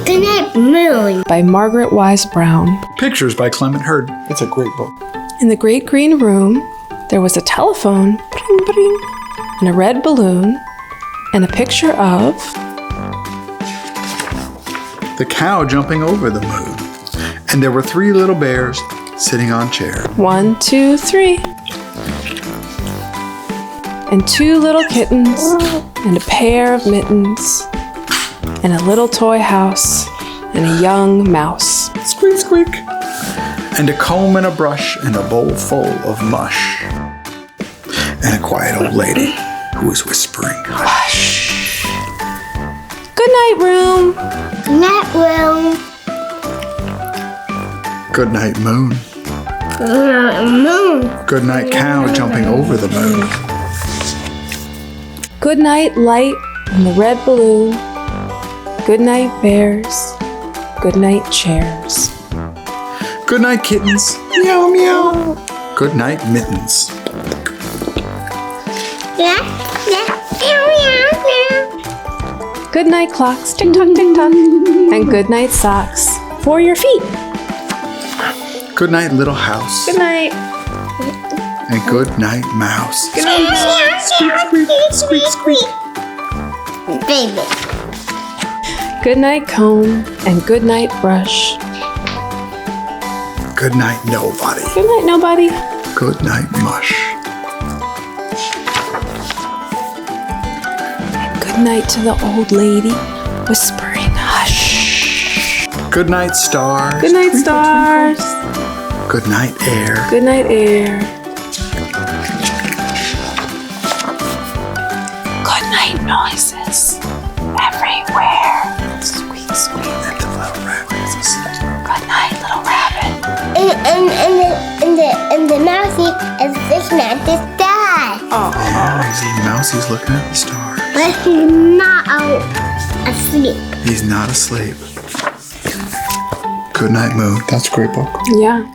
Goodnight Moon by Margret Wise Brown. Pictures by Clement Hurd. It's a great book. In the great green room, there was a telephone, bring, bring, and a red balloon, and a picture of The cow jumping over the moon. And there were 3 little bears sitting on chairs. 1, 2, 3. And 2 little kittens, and a pair of mittens, and a little toy house, and a young mouse. Squeak, squeak. And a comb and a brush and a bowl full of mush. And a quiet old lady who was whispering, hush. Good night, room. Goodnight Moon Goodnight moon. Moon Goodnight cow jumping over the moon. Good night, light and the red balloon. Good night, bears. Good night, chairs. Goodnight kittens. Meow meow. Goodnight mittens. Good night, clocks. Tick tock, tick tock. And good night, socks for your feet. Goodnight little house. Good night. And good night mouse. Good night. Squeak, squeak, squeak, squeak. Baby. Good night, comb. And good night, brush. Good night nobody. Good night, nobody. Good night mush. Good night to the old lady, whispering hush. Good night stars. Good night, stars. Good night air. Good night, air. Good night, noises everywhere. Squeak, squeak. And the little rabbit is asleep. Good night, little rabbit. And the mousey is looking at the sky. Yeah, Mousie's looking at the stars. But he's not asleep. He's not asleep. Good night moon. That's a great book. Yeah.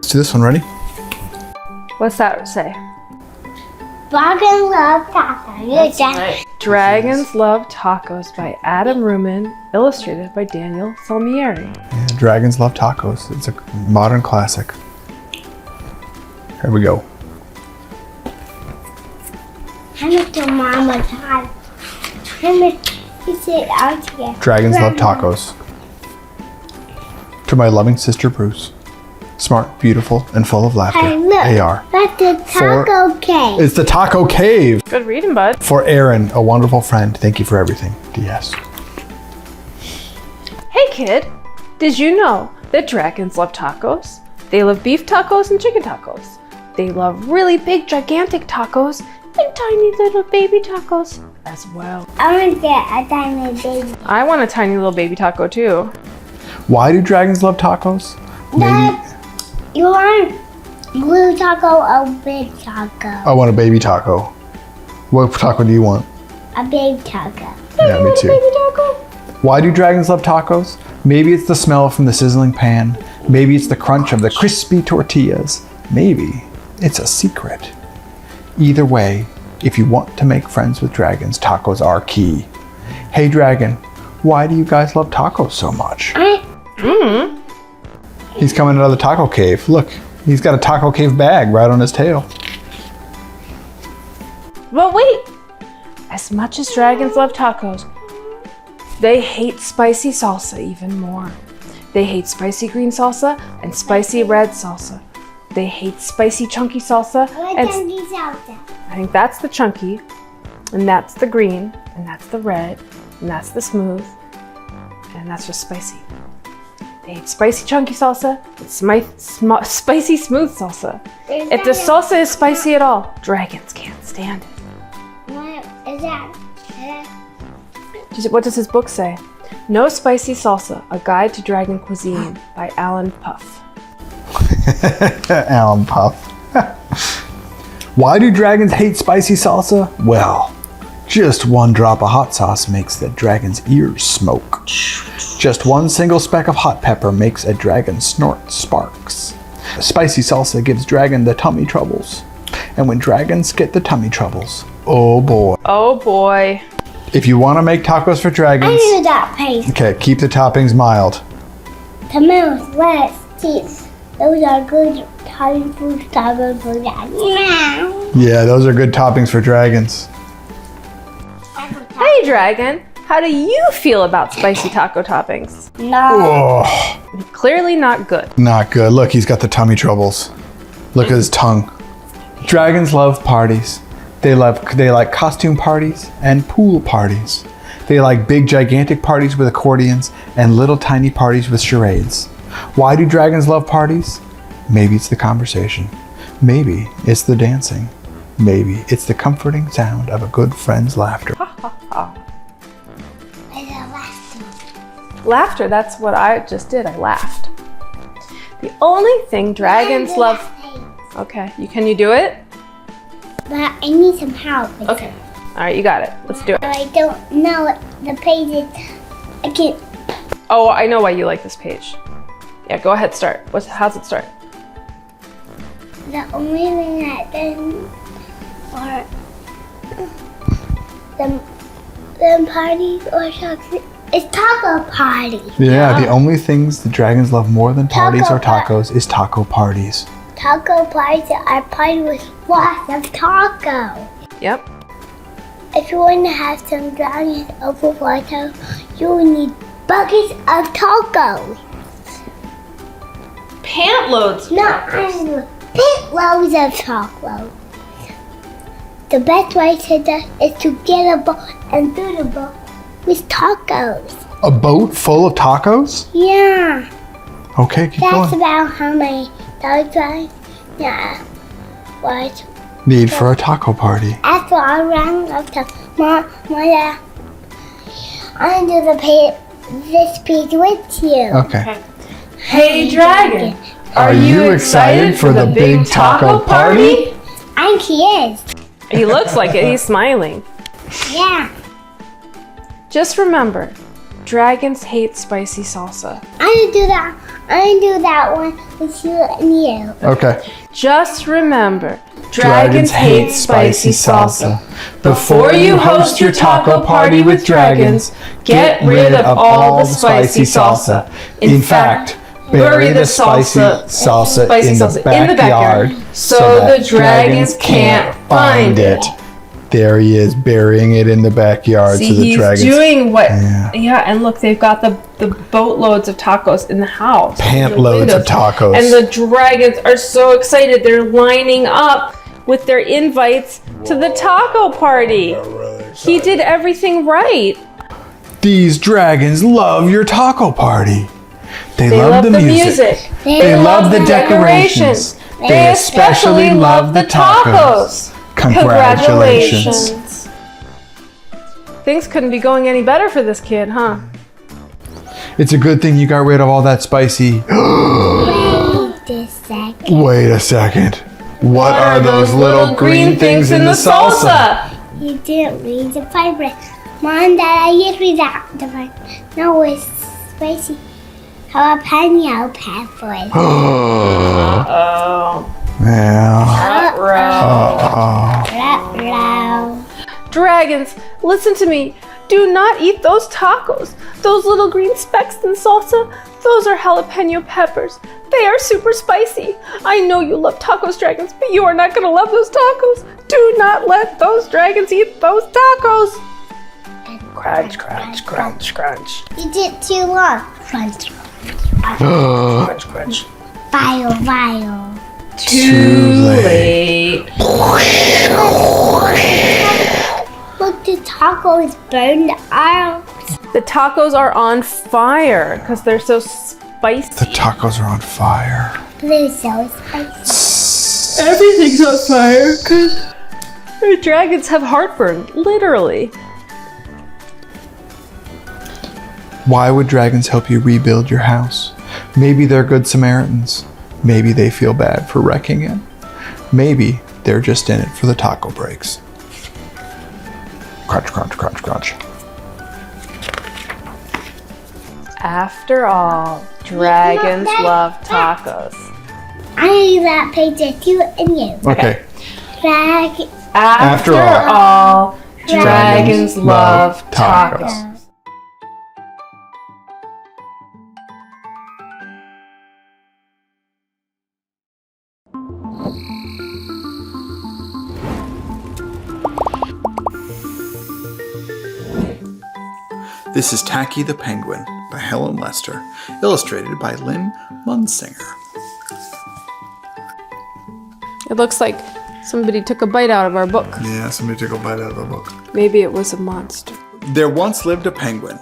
Let's do this one. Ready? What's that say? Dragons love tacos. Dragons Love Tacos by Adam Ruman, illustrated by Daniel Salmieri. Yeah, Dragons Love Tacos. It's a modern classic. Here we go. How much your mama time? How much you sit out here? Dragons Love Tacos. To my loving sister Bruce. Smart, beautiful, and full of laughter. Hey, look. AR. That's the taco cake. It's the Taco Cave. Good reading, bud. For Aaron, a wonderful friend. Thank you for everything. DS. Hey, kid. Did you know that dragons love tacos? They love beef tacos and chicken tacos. They love really big, gigantic tacos and tiny little baby tacos as well. I want to get a tiny baby. I want a tiny little baby taco too. Why do dragons love tacos? Dad, you want blue taco or big taco? I want a baby taco. What taco do you want? A big taco. Yeah, me too. Baby taco. Why do dragons love tacos? Maybe it's the smell from the sizzling pan. Maybe it's the crunch of the crispy tortillas. Maybe it's a secret. Either way, if you want to make friends with dragons, tacos are key. Hey Dragon, why do you guys love tacos so much? He's coming out of the taco cave. Look, he's got a taco cave bag right on his tail. But wait! As much as dragons love tacos, they hate spicy salsa even more. They hate spicy green salsa and spicy red salsa. They hate spicy chunky salsa. And Chunky salsa. I think that's the chunky, and that's the green, and that's the red, and that's the smooth, and that's just spicy. They hate spicy chunky salsa and spicy smooth salsa. If the salsa is spicy at all, dragons can't stand it. What is that? What does his book say? No Spicy Salsa, A Guide to Dragon Cuisine by Alan Puff. Alan Puff. Why do dragons hate spicy salsa? Well, just one drop of hot sauce makes the dragon's ears smoke. Just one single speck of hot pepper makes a dragon snort sparks. Spicy salsa gives dragon the tummy troubles. And when dragons get the tummy troubles, oh boy. Oh boy. If you want to make tacos for I dragons, knew that paste. okay, keep the toppings mild. Tomatoes, lettuce, cheese. Those are good Thai food tacos for that. Yeah, those are good toppings for dragons. Hey Dragon, how do you feel about spicy taco toppings? No. Oh, Clearly not good. not good. Look, he's got the tummy troubles. Look at his tongue. Dragons love parties. They like costume parties and pool parties. They like big gigantic parties with accordions and little tiny parties with charades. Why do dragons love parties? Maybe it's the conversation. Maybe it's the dancing. Maybe it's the comforting sound of a good friend's laughter. Laughter, that's what I just did. I laughed. The only thing dragons love... Okay, can you do it? But I need some help. Okay. All right, you got it. Let's do it. I don't know what the pages. I can't. Oh, I know why you like this page. Yeah, go ahead, start. How's it start? The only thing that then are them parties or chocolate. It's taco party. Yeah, the only things the dragons love more than parties Taco or tacos is taco parties. Taco parties are party with lots of taco. Yep. If you want to have some dragons over water, you will need buckets of tacos. Pant loads. No, I mean pit loads of tacos. The best way to do is to get a boat and fill the boat with tacos. A boat full of tacos? Yeah, Okay, keep that's going. about how many tacos. Yeah, what? Need for a taco party. After I ran up to Mother, I do this page with you. Okay. Hey Dragon, are you excited for the big taco party? I think he is. He looks like it. He's smiling. Yeah. Just remember, dragons hate spicy salsa. I do that. I do that one with you and you. Okay. Just remember, dragons hate spicy salsa. Before you host your taco party with dragons, get rid of all the spicy salsa. In fact, bury the spicy salsa in the backyard so the dragons can't find it. There he is, burying it in the backyard See, so the he's dragons. doing what? Yeah. Yeah, and look, they've got the boatloads of tacos in the house. Pant The loads of windows. tacos. And the dragons are so excited. They're lining up with their invites to the taco party. He did everything right. These dragons love your taco party. They love the music. They love the decorations. They especially love the tacos. Congratulations. Things couldn't be going any better for this kid, huh? It's a good thing you got rid of all that spicy. Wait a second. Wait a second. What are those little green things in the salsa? You didn't read the fiber. Mom, Dad, I just read that. No, it's spicy. Jalapeno peppers. Oh. Yeah. Ruh-roh. Dragons, listen to me. Do not eat those tacos. Those little green specks in salsa, those are jalapeno peppers. They are super spicy. I know you love tacos, dragons, but you are not going to love those tacos. Do not let those dragons eat those tacos. Crunch, crunch, crunch, crunch. You did too long. Crunch, Crunch, crunch. Bio. Too late. Look, the taco is burned out. The tacos are on fire because they're so spicy. The tacos are on fire. They're so spicy. Everything's on fire because the dragons have heartburn, literally. Why would dragons help you rebuild your house? Maybe they're good Samaritans. Maybe they feel bad for wrecking it. Maybe they're just in it for the taco breaks. Crunch, crunch, crunch, crunch. After all, dragons love tacos. I need that picture too and you. Okay. After all, dragons love tacos. This is Tacky the Penguin by Helen Lester, illustrated by Lynn Munsinger. It looks like somebody took a bite out of our book. Yeah, somebody took a bite out of the book. Maybe it was a monster. There once lived a penguin.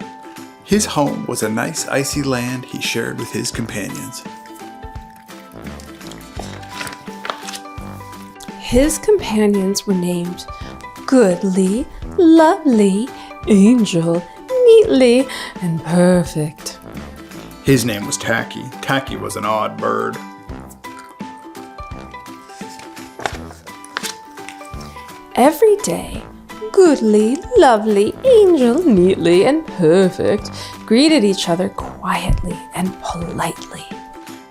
His home was a nice icy land he shared with his companions. His companions were named Goodly, Lovely, Angel, Neatly, and Perfect. His name was Tacky. Tacky was an odd bird. Every day, Goodly, Lovely, Angel, Neatly, and Perfect greeted each other quietly and politely.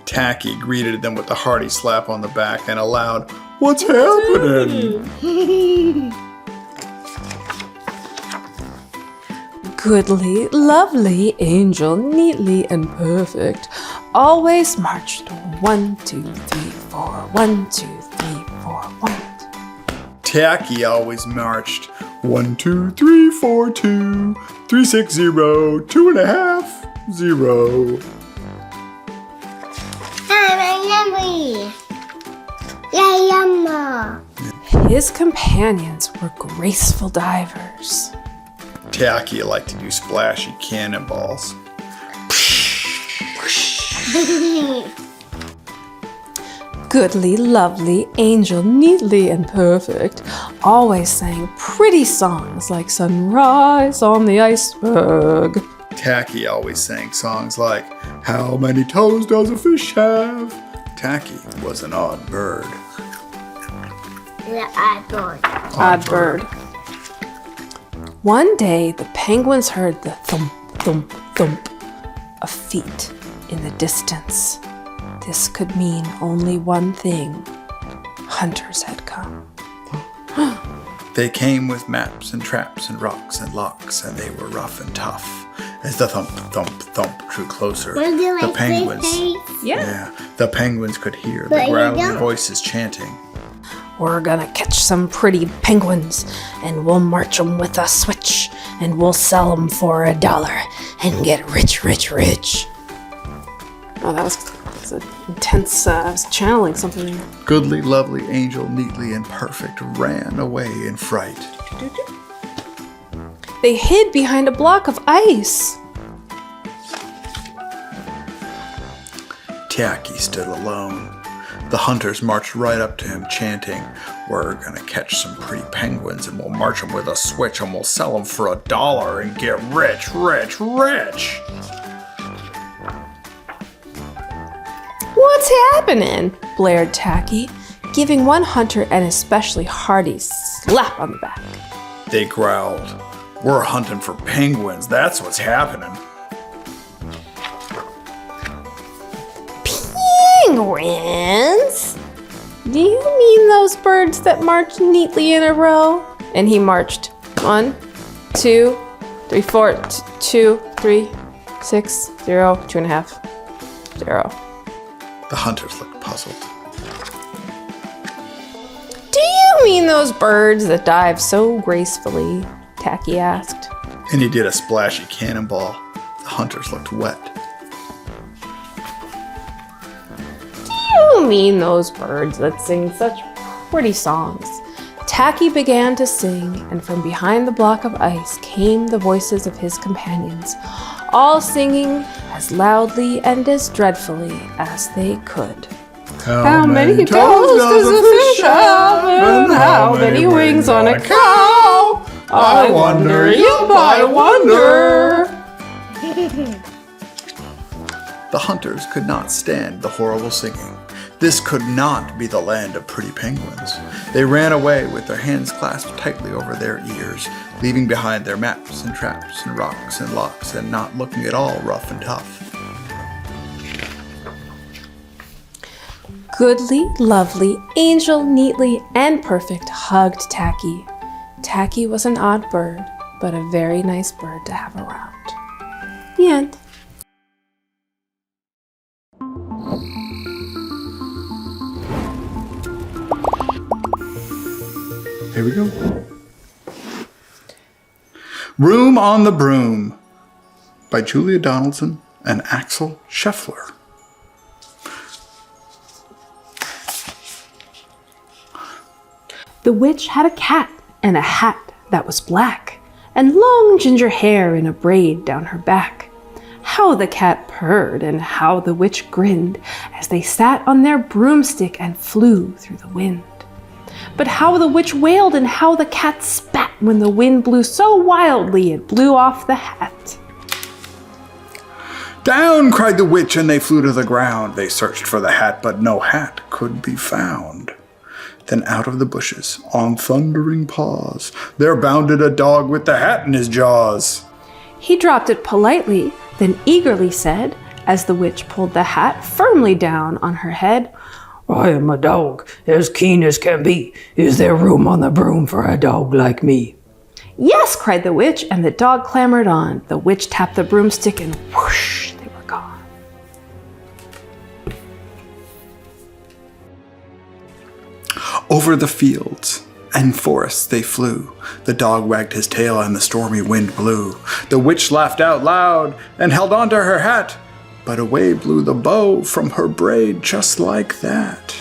Tacky greeted them with a hearty slap on the back and a loud, "What's happening?" Goodly, Lovely, Angel, Neatly, and Perfect always marched 1, 2, 3, 4, 1, 2, 3, 4, 1. Tacky always marched 1, 2, 3, 4, 2, 3, 6, 0, 2.5, 0. His companions were graceful divers. Tacky liked to do splashy cannonballs. Goodly, Lovely, Angel, Neatly, and Perfect always sang pretty songs like Sunrise on the Iceberg. Tacky always sang songs like, "How many toes does a fish have?" Tacky was an odd bird. Odd bird. One day, the penguins heard the thump, thump, thump of feet in the distance. This could mean only one thing. Hunters had come. They came with maps and traps and rocks and locks, and they were rough and tough. As the thump, thump, thump drew closer, the penguins, the penguins could hear the growling voices chanting. We're gonna catch some pretty penguins, and we'll march 'em with a switch, and we'll sell 'em for $1 and get rich, rich, rich. Oh, that was an intense, I was channeling something there. Goodly, Lovely, Angel, Neatly, and Perfect ran away in fright. They hid behind a block of ice. Tacky stood alone. The hunters marched right up to him, chanting, "We're gonna catch some pretty penguins, and we'll march them with a switch, and we'll sell them for $1 and get rich, rich, rich." What's happening? Blared Tacky, giving one hunter an especially hearty slap on the back. They growled, "We're hunting for penguins, that's what's happening." Penguins? Do you mean those birds that march neatly in a row? And he marched 1, 2, 3, 4, 2, 3, 6, 0, 2.5, 0. The hunters looked puzzled. Do you mean those birds that dive so gracefully? Tacky asked. And he did a splashy cannonball. The hunters looked wet. Do you mean those birds that sing such pretty songs? Tacky began to sing, and from behind the block of ice came the voices of his companions, all singing as loudly and as dreadfully as they could. How many toes does a fish have, and how many wings on a cow? I wonder, yep, I wonder. The hunters could not stand the horrible singing. This could not be the land of pretty penguins. They ran away with their hands clasped tightly over their ears, leaving behind their maps and traps and rocks and locks, and not looking at all rough and tough. Goodly, lovely, angel, neatly, and perfect hugged Tacky. Tacky was an odd bird, but a very nice bird to have around. The end. Here we go. Room on the Broom by Julia Donaldson and Axel Scheffler. The witch had a cat and a hat that was black, and long ginger hair in a braid down her back. How the cat purred and how the witch grinned as they sat on their broomstick and flew through the wind. But how the witch wailed and how the cat spat when the wind blew so wildly it blew off the hat. Down, cried the witch, and they flew to the ground. They searched for the hat, but no hat could be found. Then out of the bushes, on thundering paws, there bounded a dog with the hat in his jaws. He dropped it politely, then eagerly said, as the witch pulled the hat firmly down on her head, I am a dog, as keen as can be. Is there room on the broom for a dog like me? Yes, cried the witch, and the dog clambered on. The witch tapped the broomstick and whoosh, they were gone. Over the fields and forests they flew. The dog wagged his tail and the stormy wind blew. The witch laughed out loud and held on to her hat, but away blew the bow from her braid just like that.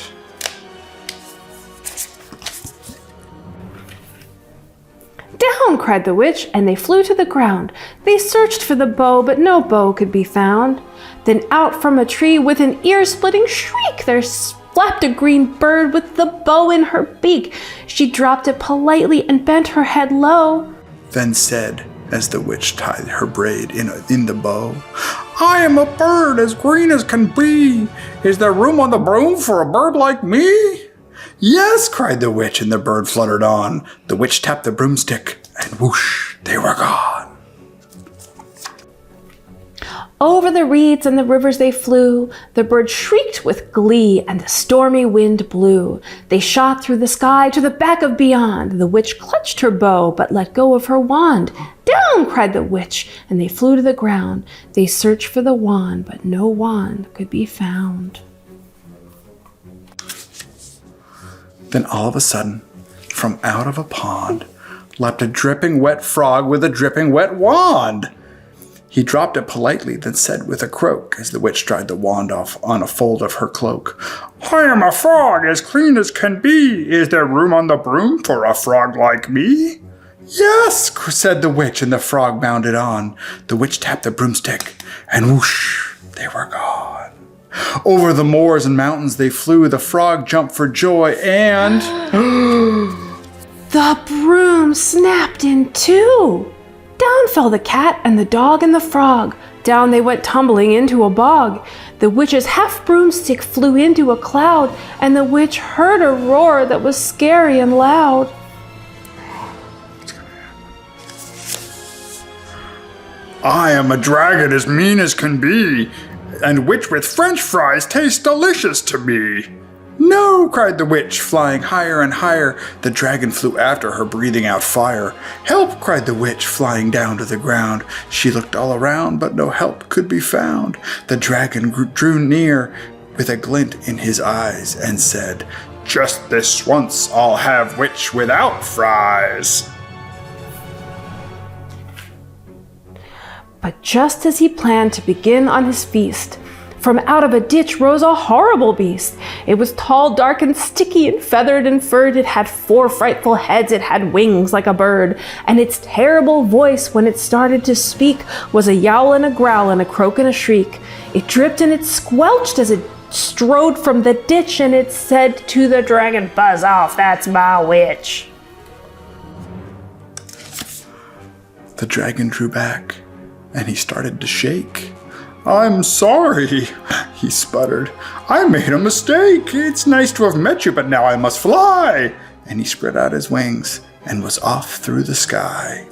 Down, cried the witch, and they flew to the ground. They searched for the bow, but no bow could be found. Then out from a tree with an ear-splitting shriek there flapped a green bird with the bow in her beak. She dropped it politely and bent her head low. Then said, as the witch tied her braid in the bow, I am a bird as green as can be. Is there room on the broom for a bird like me? Yes, cried the witch, and the bird fluttered on. The witch tapped the broomstick, and whoosh, they were gone. Over the reeds and the rivers they flew. The bird shrieked with glee, and the stormy wind blew. They shot through the sky to the back of beyond. The witch clutched her bow, but let go of her wand. Down, cried the witch, and they flew to the ground. They searched for the wand, but no wand could be found. Then all of a sudden, from out of a pond, leapt a dripping wet frog with a dripping wet wand. He dropped it politely, then said with a croak, as the witch dried the wand off on a fold of her cloak, I am a frog as clean as can be. Is there room on the broom for a frog like me? Yes, said the witch, and the frog bounded on. The witch tapped the broomstick, and whoosh, they were gone. Over the moors and mountains they flew. The frog jumped for joy, and the broom snapped in two. Down fell the cat and the dog and the frog. Down they went tumbling into a bog. The witch's half broomstick flew into a cloud, and the witch heard a roar that was scary and loud. I am a dragon as mean as can be, and which with French fries tastes delicious to me. no, cried the witch, flying higher and higher. The dragon flew after her, breathing out fire. Help, cried the witch, flying down to the ground. She looked all around, but no help could be found. The dragon drew near with a glint in his eyes and said, just this once I'll have witch without fries. But just as he planned to begin on his feast, from out of a ditch rose a horrible beast. It was tall, dark, and sticky, and feathered and furred. It had 4 frightful heads. It had wings like a bird. And its terrible voice, when it started to speak, was a yowl and a growl and a croak and a shriek. It dripped and it squelched as it strode from the ditch, and it said to the dragon, buzz off, that's my witch. The dragon drew back, and he started to shake. I'm sorry, he sputtered. I made a mistake. It's nice to have met you, but now I must fly. And he spread out his wings and was off through the sky.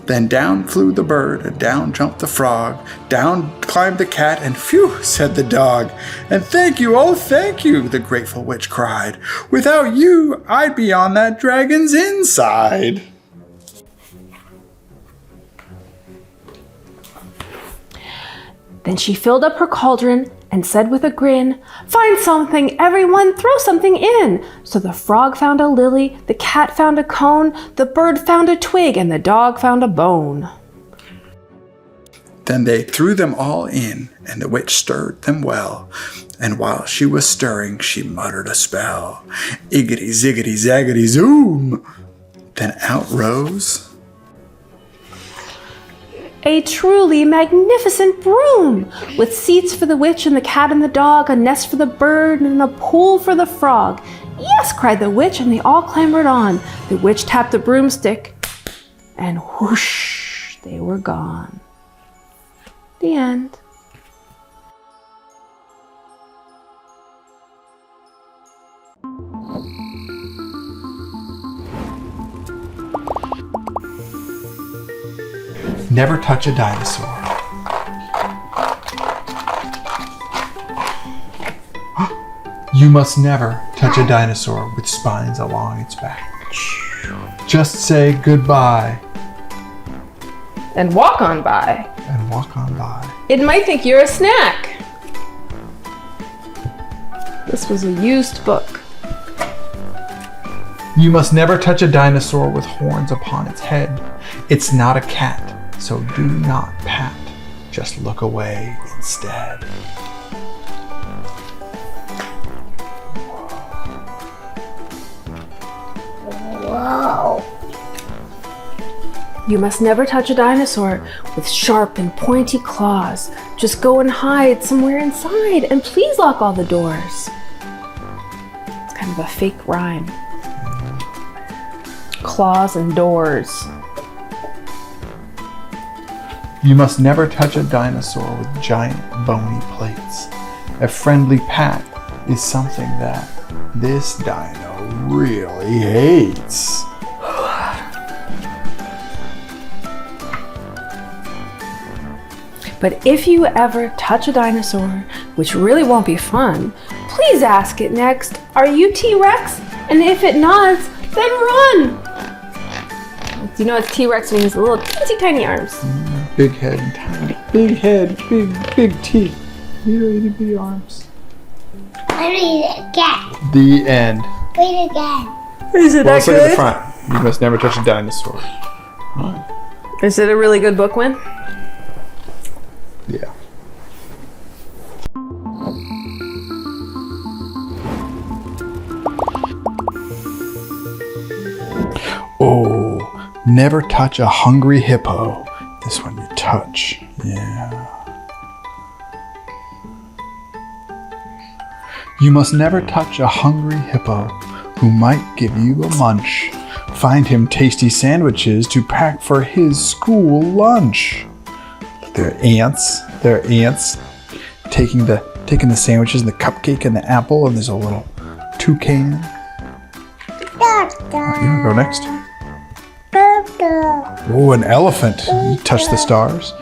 Then down flew the bird, and down jumped the frog. Down climbed the cat, and phew, said the dog. And thank you, oh thank you, the grateful witch cried. Without you, I'd be on that dragon's inside. Then she filled up her cauldron and said with a grin, find something, everyone, throw something in. So the frog found a lily, the cat found a cone, the bird found a twig, and the dog found a bone. Then they threw them all in, and the witch stirred them well. And while she was stirring, she muttered a spell. Iggity, ziggity, zaggity, zoom! Then out rose a truly magnificent broom, with seats for the witch and the cat and the dog, a nest for the bird, and a pool for the frog. Yes, cried the witch, and they all clambered on. The witch tapped the broomstick, and whoosh, they were gone. The end. Never touch a dinosaur. You must never touch a dinosaur with spines along its back. Just say goodbye And walk on by. and walk on by. It might think you're a snack. This was a used book. You must never touch a dinosaur with horns upon its head. It's not a cat, so do not pat. Just look away instead. Whoa. You must never touch a dinosaur with sharp and pointy claws. Just go and hide somewhere inside, and please lock all the doors. It's kind of a fake rhyme. Claws and doors. You must never touch a dinosaur with giant bony plates. A friendly pat is something that this dino really hates. But if you ever touch a dinosaur, which really won't be fun, please ask it next, are you T-Rex? And if it nods, then run! Do you know it's T-Rex means little teensy tiny arms? Big head and tiny. Big head, big teeth. Itty bitty arms. I read it again. The end. Read it again. Is it Well, let's look at the front. You must never touch a dinosaur. Is it a really good book, Win? Yeah. Oh, never touch a hungry hippo. This one you touch. Yeah. You must never touch a hungry hippo who might give you a munch. Find him tasty sandwiches to pack for his school lunch. They're ants. They're ants taking the sandwiches and the cupcake and the apple, and there's a little toucan. You wanna go next? Oh, an elephant. You touch the stars.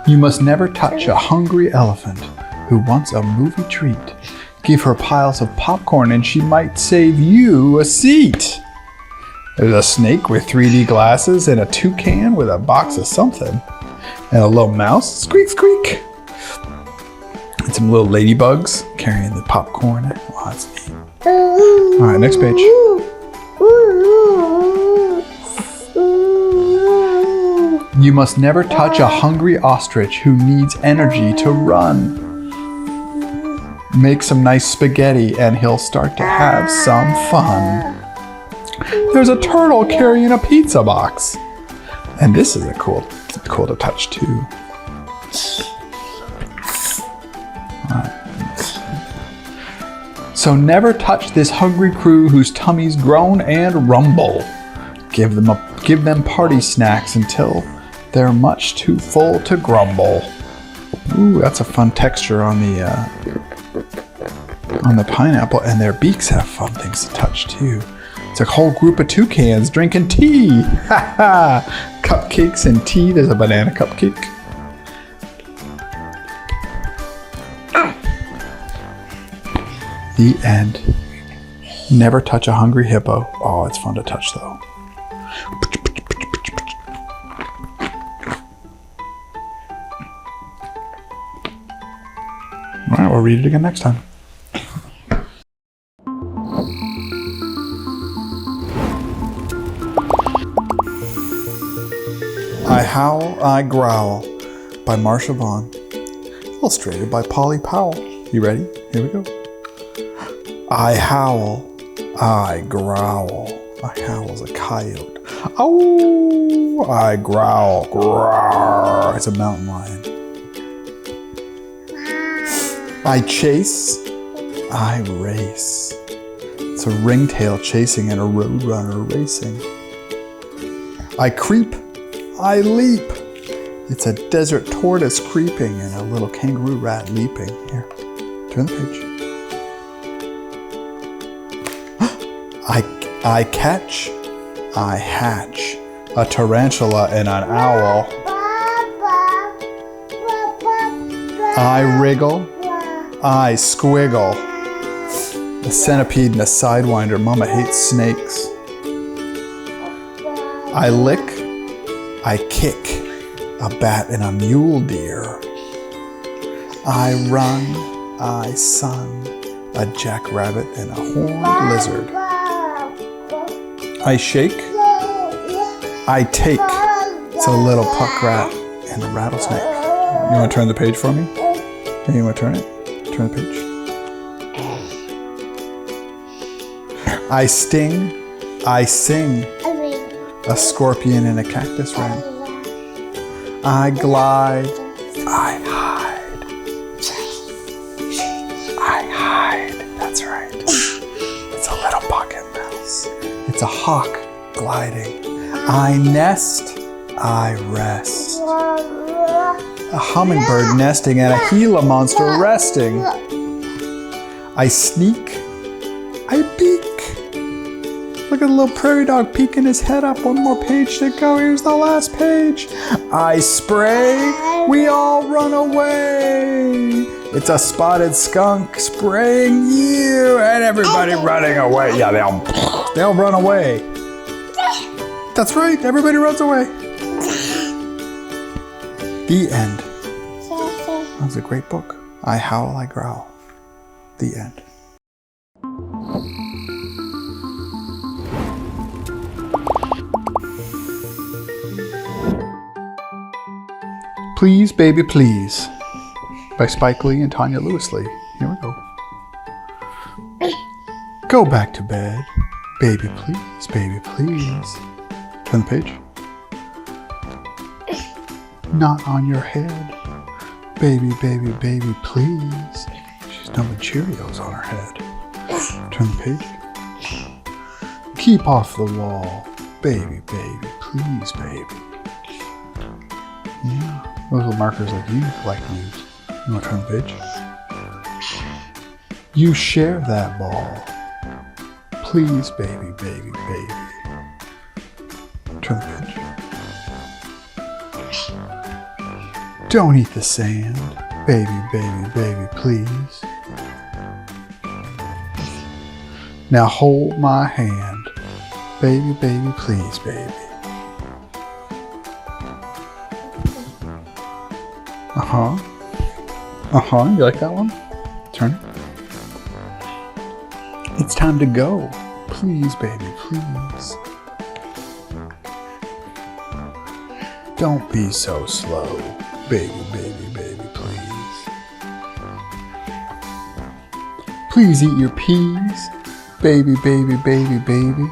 You must never touch a hungry elephant who wants a movie treat. Give her piles of popcorn and she might save you a seat. There's a snake with 3D glasses and a toucan with a box of something. And a little mouse, squeak, squeak. And some little ladybugs carrying the popcorn. Wow, that's neat. All right, next page. You must never touch a hungry ostrich who needs energy to run. Make some nice spaghetti and he'll start to have some fun. There's a turtle carrying a pizza box. And this is cool to touch too. So never touch this hungry crew whose tummies groan and rumble. Give them party snacks until they're much too full to grumble. Ooh, that's a fun texture on the pineapple, and their beaks have fun things to touch too. It's a whole group of toucans drinking tea. Ha ha! Cupcakes and tea. There's a banana cupcake. The end. Never touch a hungry hippo. Oh, it's fun to touch though. All right, we'll read it again next time. I Howl, I Growl by Marsha Vaughn. Illustrated by Polly Powell. You ready? Here we go. I howl, I growl. I howl as a coyote. Oh, I growl, growl. It's a mountain lion. I chase, I race. It's a ringtail chasing and a roadrunner racing. I creep, I leap. It's a desert tortoise creeping and a little kangaroo rat leaping. Here, turn the page. I catch, I hatch. A tarantula and an owl. I wriggle, I squiggle. A centipede and a sidewinder. Mama hates snakes. I lick, I kick. A bat and a mule deer. I run, I sun. A jackrabbit and a horned lizard. I shake, I take. It's a little puck rat and a rattlesnake. You want to turn the page for me? Yeah, you want to turn it? Turn the page. I sting, I sing. A scorpion in a cactus ring. I glide, I hide. I hide, that's right. It's a little pocket mouse. It's a hawk gliding. I nest, I rest. A hummingbird nesting and a Gila monster resting. I sneak, I peek. Look at the little prairie dog peeking his head up. One more page to go. Here's the last page. I spray, we all run away. It's a spotted skunk spraying you and everybody running away. Yeah, they'll run away. That's right, everybody runs away. The end. That was a great book. I Howl, I Growl. The end. Please, Baby, Please by Spike Lee and Tanya Lewis Lee. Here we go. Go back to bed. Baby, please, baby, please. Turn the page. Not on your head. Baby, baby, baby, please. She's dumping Cheerios on her head. Turn the page. Keep off the wall. Baby, baby, please, baby. Yeah, those are markers like you like to use. You want to turn the page? You share that ball. Please, baby, baby, baby. Turn the page. Don't eat the sand. Baby, baby, baby, please. Now hold my hand. Baby, baby, please, baby. Uh-huh. Uh-huh. You like that one? Turn it. It's time to go. Please, baby, please. Don't be so slow. Baby, baby, baby, please. Please eat your peas. Baby, baby, baby, baby.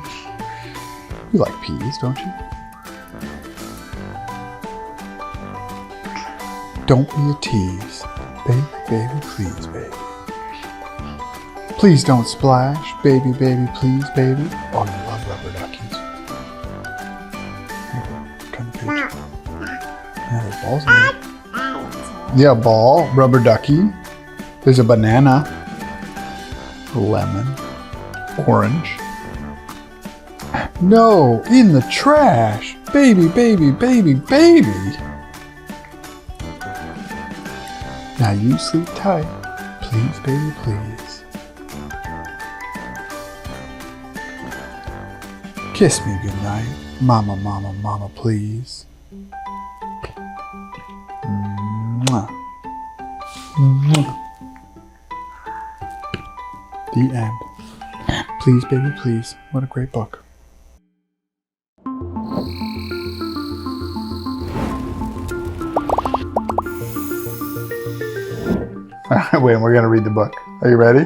You like peas, don't you? Don't be a tease. Baby, baby, please, baby. Please don't splash. Baby, baby, please, baby. Oh, you love rubber duckies. Here, turn the page. Yeah, there's balls in there. Yeah, ball, rubber ducky. There's a banana, lemon, orange. No, in the trash. Baby, baby, baby, baby. Now you sleep tight. Please, baby, please. Kiss me goodnight. Mama, mama, mama, please. Mwah. Mwah. The end. Please, baby, please. What a great book. Wait, we're going to read the book. Are you ready?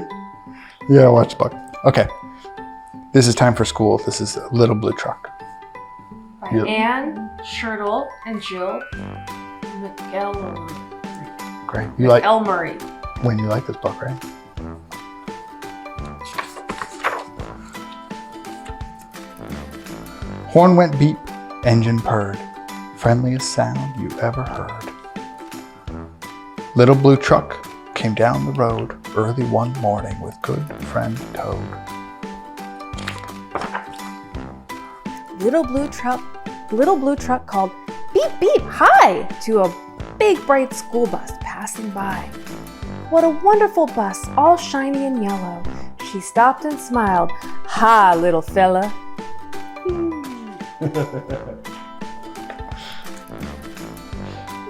You gotta watch the book. Okay. This is time for school. This is Little Blue Truck. By Yep. Anne, Shirtle, and Jill McElmurray. Great. You like Elmurray. when you like this book, right? Horn went beep, engine purred. Friendliest sound you ever heard. Little Blue Truck came down the road early one morning with good friend Toad. Little Blue Truck called beep beep hi to a big bright school bus passing by. What a wonderful bus, all shiny and yellow. She stopped and smiled. Hi, little fella.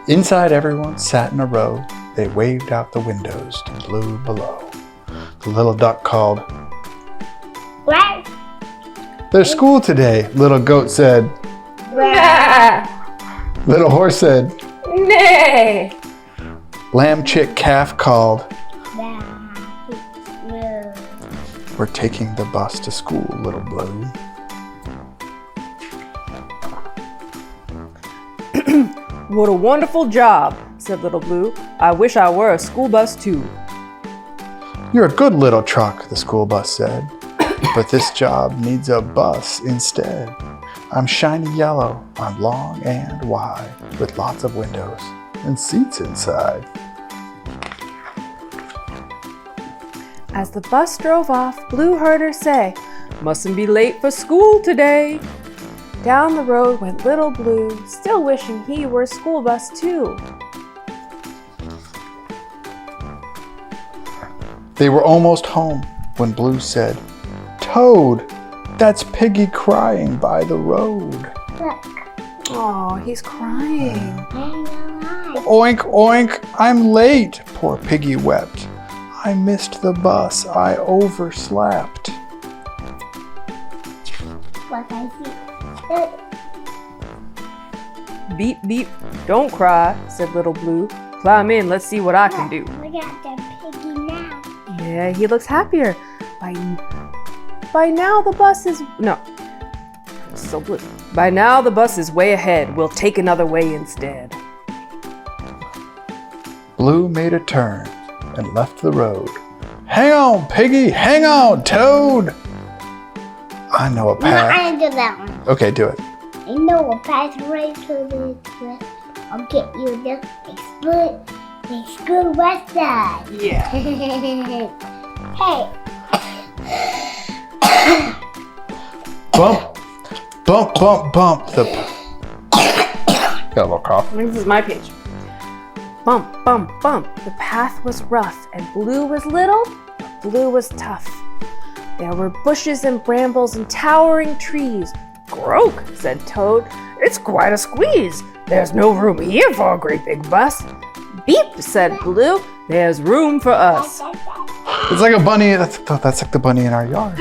Inside, everyone sat in a row. They waved out the windows to blue below. The little duck called, What? "There's school today," little goat said. Little horse said. Nay. Lamb, chick, calf called. "We're taking the bus to school, little Blue." What a wonderful job, said Little Blue. I wish I were a school bus too. "You're a good little truck," the school bus said. "But this job needs a bus instead. I'm shiny yellow, I'm long and wide, with lots of windows and seats inside." As the bus drove off, Blue heard her say, "Mustn't be late for school today." Down the road went Little Blue, still wishing he were a school bus too. They were almost home when Blue said, "Toad, that's Piggy crying by the road." Look. Oh, he's crying. "Oink, oink, I'm late," poor Piggy wept. "I missed the bus, I overslept." What I see. Beep, beep, don't cry, said Little Blue. Climb in, let's see what I can do. Look at the piggy now. Yeah, he looks happier. By now the bus is... No. It's so blue. By now the bus is way ahead. We'll take another way instead. Blue made a turn and left the road. "Hang on, Piggy, hang on, Toad." I know a No, path. I do that one. Okay, do it. I know a path right to the twist. I'll get you the school bus side. Yeah. Hey. Bump, bump, bump, bump. Got a little cough. I think this is my page. Bump, bump, bump. The path was rough and Blue was little, but Blue was tough. There were bushes and brambles and towering trees. Croak, said Toad. It's quite a squeeze. There's no room here for a great big bus. Beep, said Blue. There's room for us. It's like a bunny. That's like the bunny in our yard.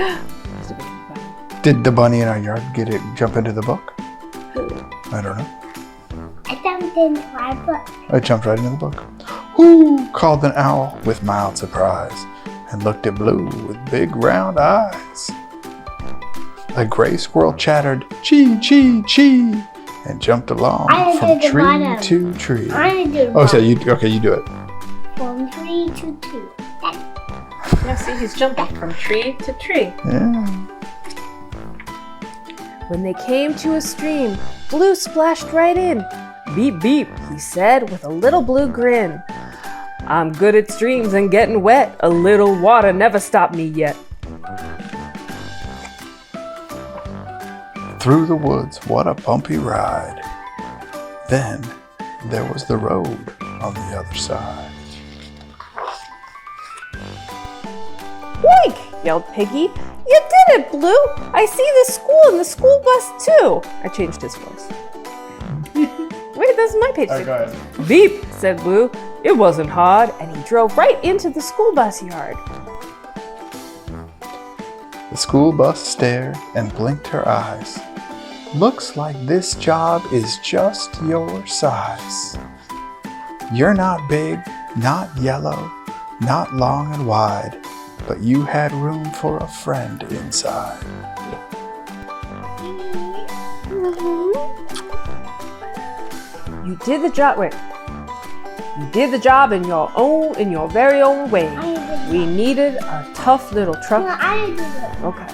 Did the bunny in our yard jump into the book? I don't know. I jumped into my book. I jumped right into the book. Who called an owl with mild surprise and looked at Blue with big round eyes. A gray squirrel chattered, chee, chee, chee, and jumped along from tree to tree. Oh, so you do it. From tree to tree. Yeah, see, he's jumping from tree to tree. Yeah. When they came to a stream, Blue splashed right in. Beep, beep, he said with a little blue grin. I'm good at streams and getting wet. A little water never stopped me yet. Through the woods, what a bumpy ride. Then there was the road on the other side. Oink! Yelled Piggy. You did it, Blue! I see the school and the school bus too! I changed his voice. Wait, that's my page. Go ahead. Beep, said Blue. It wasn't hard, and he drove right into the school bus yard. The school bus stared and blinked her eyes. Looks like this job is just your size. You're not big, not yellow, not long and wide, but you had room for a friend inside. You did the job. Wait. You did the job in your very own way. We needed a tough little truck. No, I did it. Okay.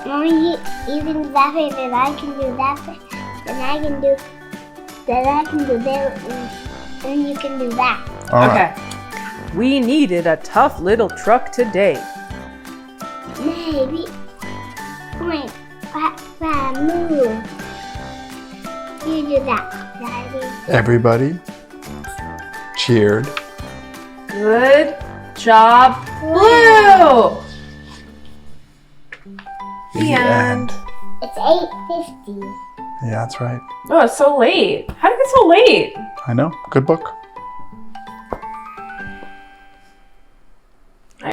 Mommy, you can do that way, then I can do that way, then I can do that, and you can do that. All Okay. right. We needed a tough little truck today. Maybe. Wait, move. You do that, Daddy. Everybody cheered. Good job, Blue! The end. It's 8:50. Yeah, that's right. Oh, it's so late. How did it get so late? I know. Good book.